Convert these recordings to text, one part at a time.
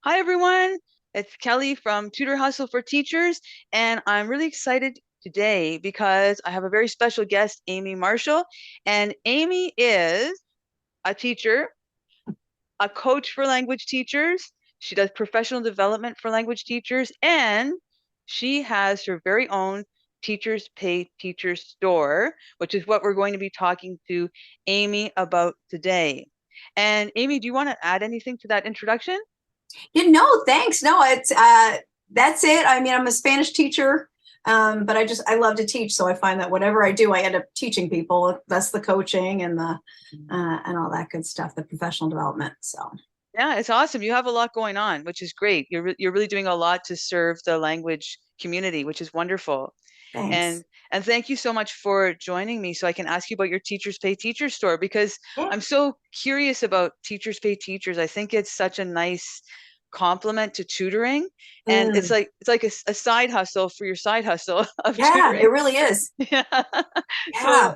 Hi, everyone. It's Kelly from Tutor Hustle for Teachers, and I'm really excited today because I have a very special guest, Amy Marshall. And Amy is a teacher, a coach for language teachers. She does professional development for language teachers, and she has her very own Teachers Pay Teachers store, which is what we're going to be talking to Amy about today. And Amy, do you want to add anything to that introduction? Thanks. No, it's that's it. I mean, I'm a Spanish teacher, but I love to teach. So I find that whatever I do, I end up teaching people. That's the coaching and the and all that good stuff, the professional development. So Yeah, it's awesome. You have a lot going on, which is great. You're really doing a lot to serve the language community, which is wonderful. thanks. And and thank you so much for joining me so I can ask you about your Teachers Pay Teachers store because Yeah. I'm so curious about Teachers Pay Teachers. I think it's such a nice complement to tutoring, and it's Mm, like a side hustle for your side hustle of yeah, it tutoring. really is. Yeah. So Yeah.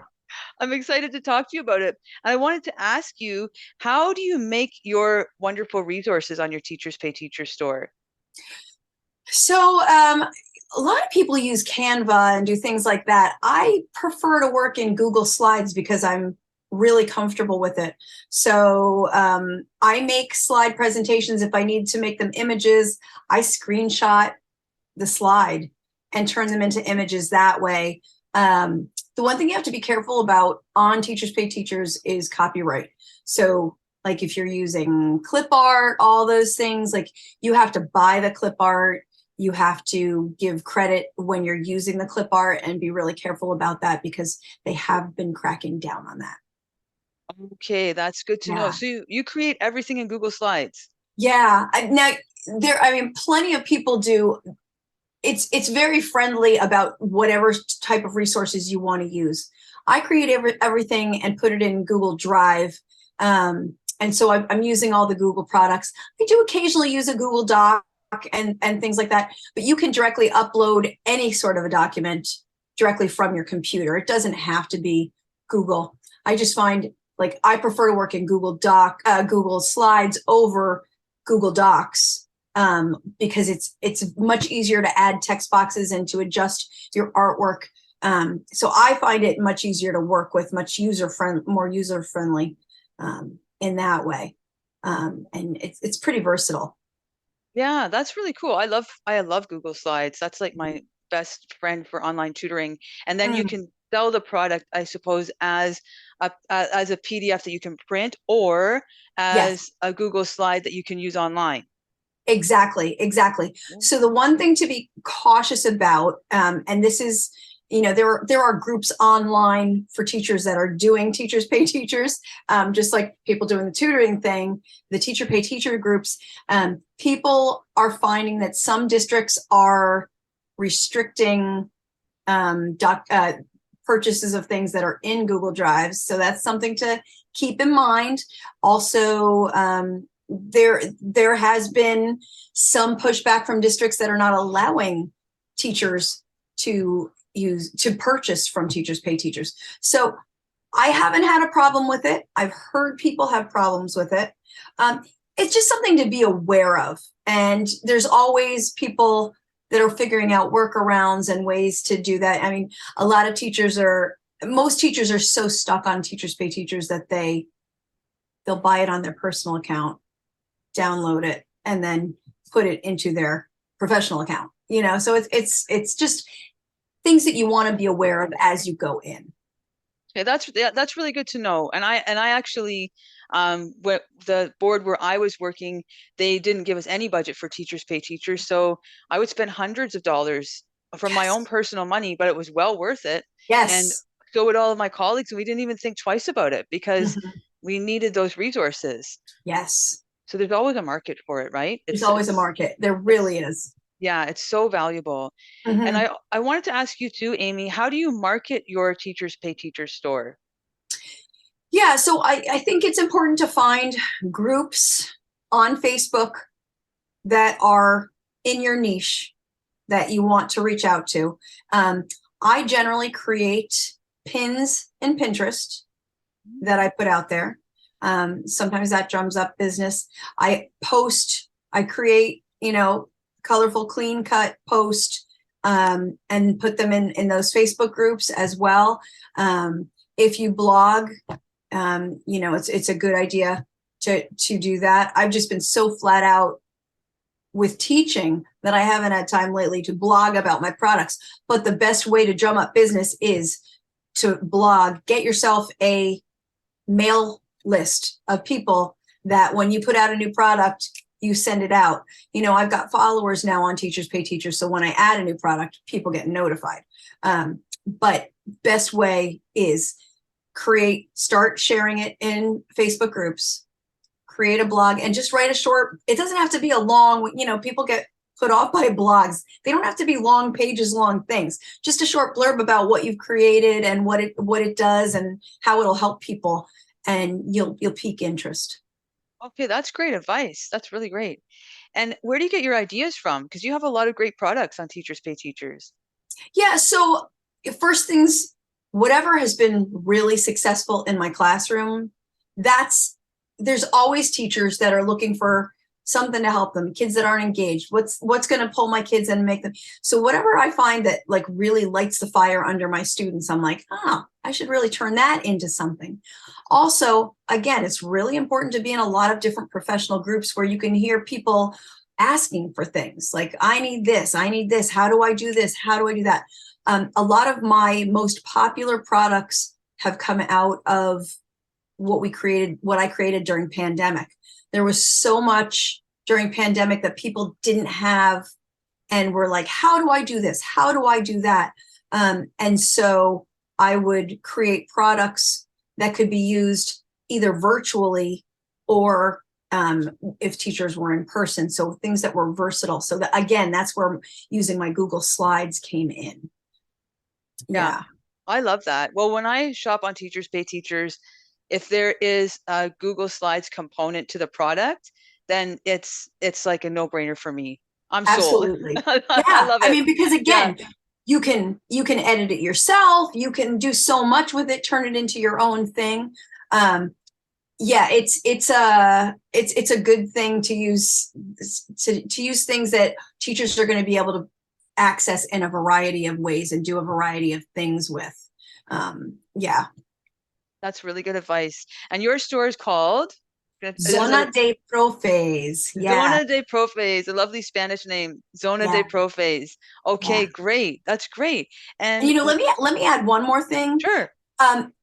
I'm excited to talk to you about it. And I wanted to ask you, how do you make your wonderful resources on your Teachers Pay Teachers store? So a lot of people use Canva and do things like that. I prefer to work in Google Slides because I'm really comfortable with it. So I make slide presentations. If I need to make them images, I screenshot the slide and turn them into images that way. The one thing you have to be careful about on Teachers Pay Teachers is copyright. So like if you're using clip art, all those things, like you have to buy the clip art, you have to give credit when you're using the clip art and be really careful about that because they have been cracking down on that. Okay, that's good to know. Yeah. So you create everything in Google Slides. Yeah. Now I mean, plenty of people do. It's very friendly about whatever type of resources you want to use. I create everything and put it in Google Drive. And so I'm using all the Google products. I do occasionally use a Google Doc and things like that, but you can directly upload any sort of a document directly from your computer. It doesn't have to be Google. I just find like I prefer to work in Google Slides over Google Docs because it's much easier to add text boxes and to adjust your artwork. So I find it much easier to work with, more user friendly in that way, and it's pretty versatile. Yeah, that's really cool. I love Google Slides. That's like my best friend for online tutoring. And then you Mm, can sell the product, I suppose, as a PDF that you can print or yes. as a Google slide that you can use online. Exactly, exactly. Yeah. So the one thing to be cautious about, and this is, there are groups online for teachers that are doing Teachers Pay Teachers, just like people doing the tutoring thing, the Teacher Pay Teacher groups. People are finding that some districts are restricting purchases of things that are in Google Drives. So that's something to keep in mind. Also, there has been some pushback from districts that are not allowing teachers to purchase from Teachers Pay Teachers. So I haven't had a problem with it. I've heard people have problems with it. It's just something to be aware of. And there's always people that are figuring out workarounds and ways to do that. I mean, most teachers are so stuck on Teachers Pay Teachers that they'll buy it on their personal account, download it, and then put it into their professional account. So it's just things that you want to be aware of as you go in. Yeah, that's really good to know. And I actually where the board where I was working, they didn't give us any budget for Teachers Pay Teachers. So I would spend hundreds of dollars from my own Yes. personal money, but it was well worth it. And Yes. so would all of my colleagues, and we didn't even think twice about it because Mhm. we needed those resources. Yes. So there's always a market for it, right? There's always a market. There really It's is. yeah, it's so valuable. And Mhm. I wanted to ask you too, Amy, how do you market your Teachers Pay Teachers store? Yeah, so I think it's important to find groups on Facebook that are in your niche that you want to reach out to. Um, I generally create pins in Pinterest that I put out there. Sometimes that drums up business. I post I create, colorful, clean cut post, and put them in those Facebook groups as well. If you blog, it's a good idea to do that. I've just been so flat out with teaching that I haven't had time lately to blog about my products. But the best way to drum up business is to blog. Get yourself a mail list of people that when you put out a new product, you send it out. I've got followers now on Teachers Pay Teachers, so when I add a new product, people get notified. But best way is start sharing it in Facebook groups, create a blog, and just write a short. It doesn't have to be a long, people get put off by blogs. They don't have to be long pages, long things. Just a short blurb about what you've created and what it does and how it'll help people, and you'll pique interest. Okay, that's great advice. That's really great. And where do you get your ideas from? Because you have a lot of great products on Teachers Pay Teachers. Yeah, so first things, whatever has been really successful in my classroom, there's always teachers that are looking for something to help them, kids that aren't engaged. What's going to pull my kids in and make them. So whatever I find that like really lights the fire under my students, I'm like, I should really turn that into something. Also, again, it's really important to be in a lot of different professional groups where you can hear people asking for things like, I need this, how do I do this, how do I do that? A lot of my most popular products have come out of what I created during pandemic. There was so much during pandemic that people didn't have and were like, how do I do this? How do I do that? And so I would create products that could be used either virtually or if teachers were in person. So things that were versatile. So that, again, that's where using my Google Slides came in. Yeah, Yeah, I love that. Well, when I shop on Teachers Pay Teachers, if there is a Google Slides component to the product, then it's like a no-brainer for me. I'm sold. absolutely. I Yeah. love I it. mean, because Yeah. again, you can edit it yourself. You can do so much with it, turn it into your own thing. Yeah, it's a good thing to use to use things that teachers are going to be able to access in a variety of ways and do a variety of things with. Yeah. That's really good advice. And your store is called? Is Zona it de Profes. Yeah. Zona de Profes, a lovely Spanish name. Zona de Yeah. Profes. Okay, Yeah. great. That's great. And And let me add one more thing. sure. Um,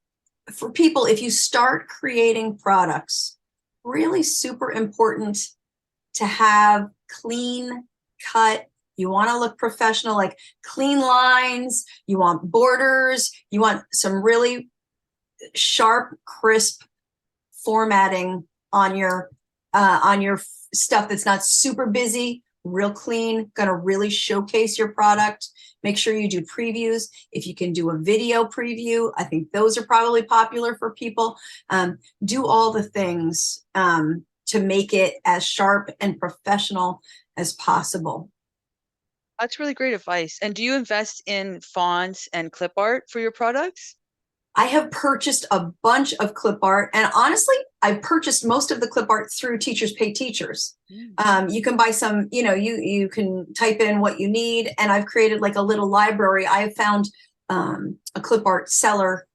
for people, if you start creating products, really super important to have clean cut. You want to look professional, like clean lines. You want borders. You want some really sharp, crisp formatting on your stuff that's not super busy, real clean, going to really showcase your product. Make sure you do previews. If you can do a video preview, I think those are probably popular for people. Do all the things to make it as sharp and professional as possible. That's really great advice. And do you invest in fonts and clip art for your products? I have purchased a bunch of clip art, and honestly, I've purchased most of the clip art through Teachers Pay Teachers. Mm. You can buy some, you can type in what you need, and I've created like a little library. I have found a clip art seller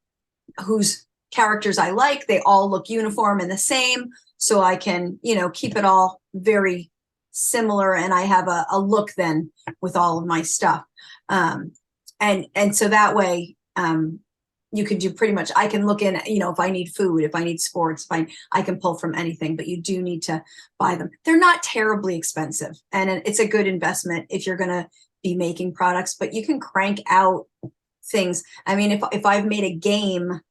whose characters I like. They all look uniform and the same, so I can, keep it all very similar, and I have a look then with all of my stuff. And so that way, you can do pretty much, I can look in, if I need food, if I need sports, I can pull from anything, but you do need to buy them. They're not terribly expensive, and it's a good investment if you're going to be making products, but you can crank out things. I mean, if I've made a game,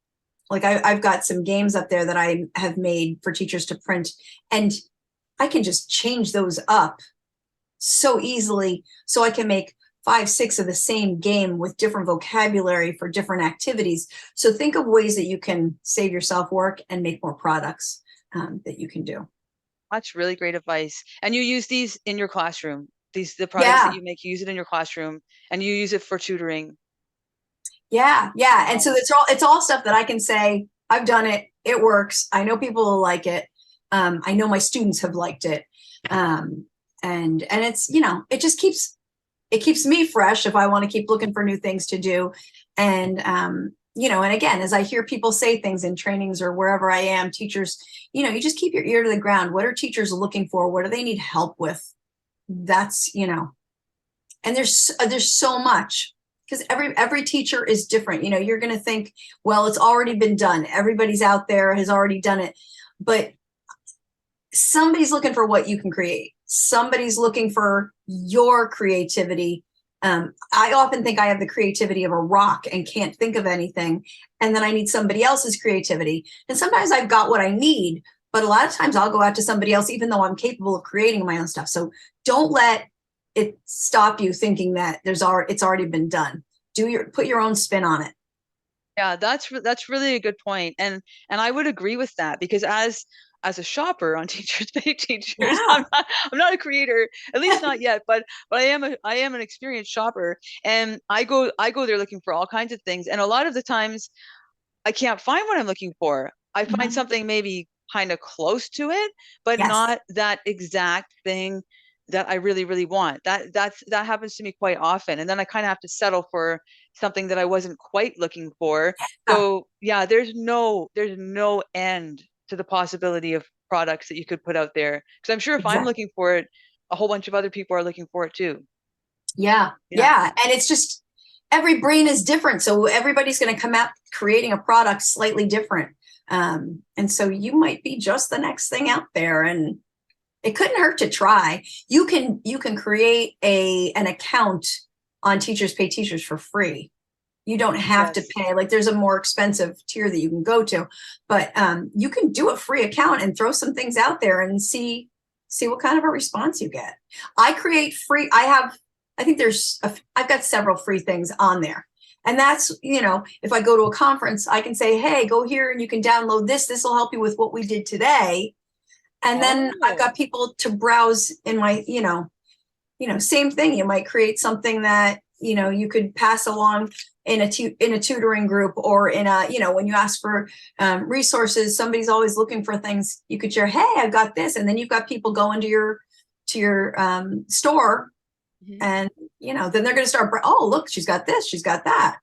like I've got some games up there that I have made for teachers to print, and I can just change those up so easily. So I can make 5, 6 of the same game with different vocabulary for different activities. So think of ways that you can save yourself work and make more products that you can do. That's really great advice. And you use these in your classroom. The products that Yeah, you make, you use it in your classroom and you use it for tutoring. yeah, yeah. And Wow. so it's all stuff that I can say, I've done it, it works. I know people will like it. I know my students have liked it. And it's, it just keeps me fresh if I want to keep looking for new things to do. And and again, as I hear people say things in trainings or wherever I am, teachers, you just keep your ear to the ground. What are teachers looking for? What do they need help with? That's, and there's so much, because every teacher is different. You're going to think, well, it's already been done, everybody's out there has already done it, but somebody's looking for what you can create. Somebody's looking for your creativity. I often think I have the creativity of a rock and can't think of anything, and then I need somebody else's creativity, and sometimes I've got what I need, but a lot of times I'll go out to somebody else even though I'm capable of creating my own stuff. So don't let it stop you thinking that it's already been done. Put your own spin on it. Yeah, that's really a good point. And I would agree with that because as a shopper on Teachers Pay Teachers, Yeah. I'm not a creator, at least not yet, but I am an experienced shopper, and I go there looking for all kinds of things, and a lot of the times I can't find what I'm looking for. I find Mhm. something maybe kind of close to it, but Yes. not that exact thing that I really, really want. That happens to me quite often. And then I kind of have to settle for something that I wasn't quite looking for. Yeah, So yeah, there's no end to the possibility of products that you could put out there. Because I'm sure if I'm exactly. looking for it, a whole bunch of other people are looking for it too. Yeah. Yeah. Yeah. And it's just every brain is different. So everybody's going to come out creating a product slightly different. And so you might be just the next thing out there. And it couldn't hurt to try. You can create an account on Teachers Pay Teachers for free. You don't have to Yes. pay. Like, there's a more expensive tier that you can go to, but you can do a free account and throw some things out there and see what kind of a response you get. I create free. I think I've got several free things on there. And that's, if I go to a conference, I can say, hey, go here and you can download this. This will help you with what we did today. And then I've Oh. got people to browse in my, same thing. You might create something that, you could pass along in a tutoring group, or in a, when you ask for resources, somebody's always looking for things. You could share, hey, I've got this. And then you've got people going to your store, Mhm. and, then they're going to start, oh, look, she's got this, she's got that.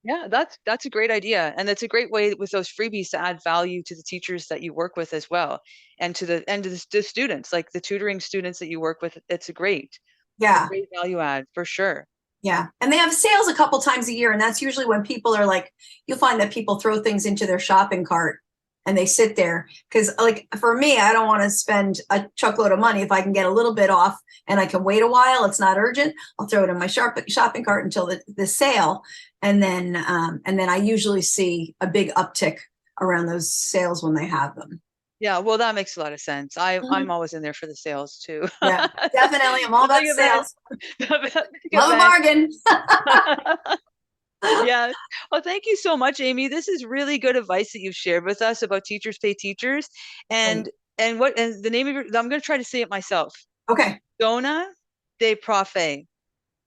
Yeah, that's a great idea, and that's a great way with those freebies to add value to the teachers that you work with as well, and to the students, like the tutoring students that you work with. It's a Yeah. great value add for sure. Yeah. And they have sales a couple times a year. And that's usually when people are like, you'll find that people throw things into their shopping cart and they sit there. Cause, like, for me, I don't want to spend a truckload of money. If I can get a little bit off and I can wait a while, it's not urgent, I'll throw it in my shopping cart until the sale. And then I usually see a big uptick around those sales when they have them. Yeah, well, that makes a lot of sense. I'm Mhm. always in there for the sales too. Yeah, definitely. I'm all The about big event, sales. the big Love a event. bargain. Yeah. Well, thank you so much, Amy. This is really good advice that you've shared with us about Teachers Pay Teachers, Great. and the name of your. I'm going to try to say it myself. Okay. Zona de Profe.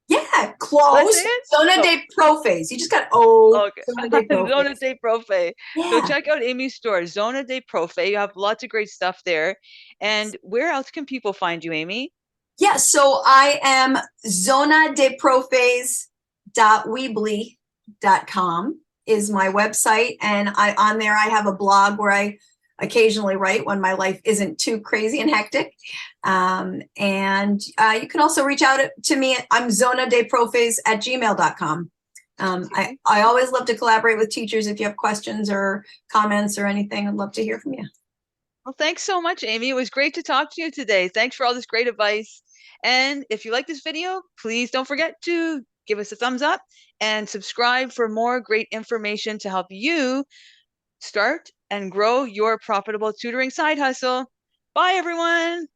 Yeah, Did I say close. it? Zona Oh, de Profes. You just got okay. Zona de Zona Profes. de Profe. So Yeah. check out Amy's store, Zona de Profe. You have lots of great stuff there. And where else can people find you, Amy? Yeah, so I am zona de profes.weebly.com is my website. And on there I have a blog where I occasionally write when my life isn't too crazy and hectic. And you can also reach out to me. I'm zonadeprofes@gmail.com. Okay. I always love to collaborate with teachers. If you have questions or comments or anything, I'd love to hear from you. Well, thanks so much, Amy. It was great to talk to you today. Thanks for all this great advice. And if you like this video, please don't forget to give us a thumbs up and subscribe for more great information to help you start and grow your profitable tutoring side hustle. Bye, everyone.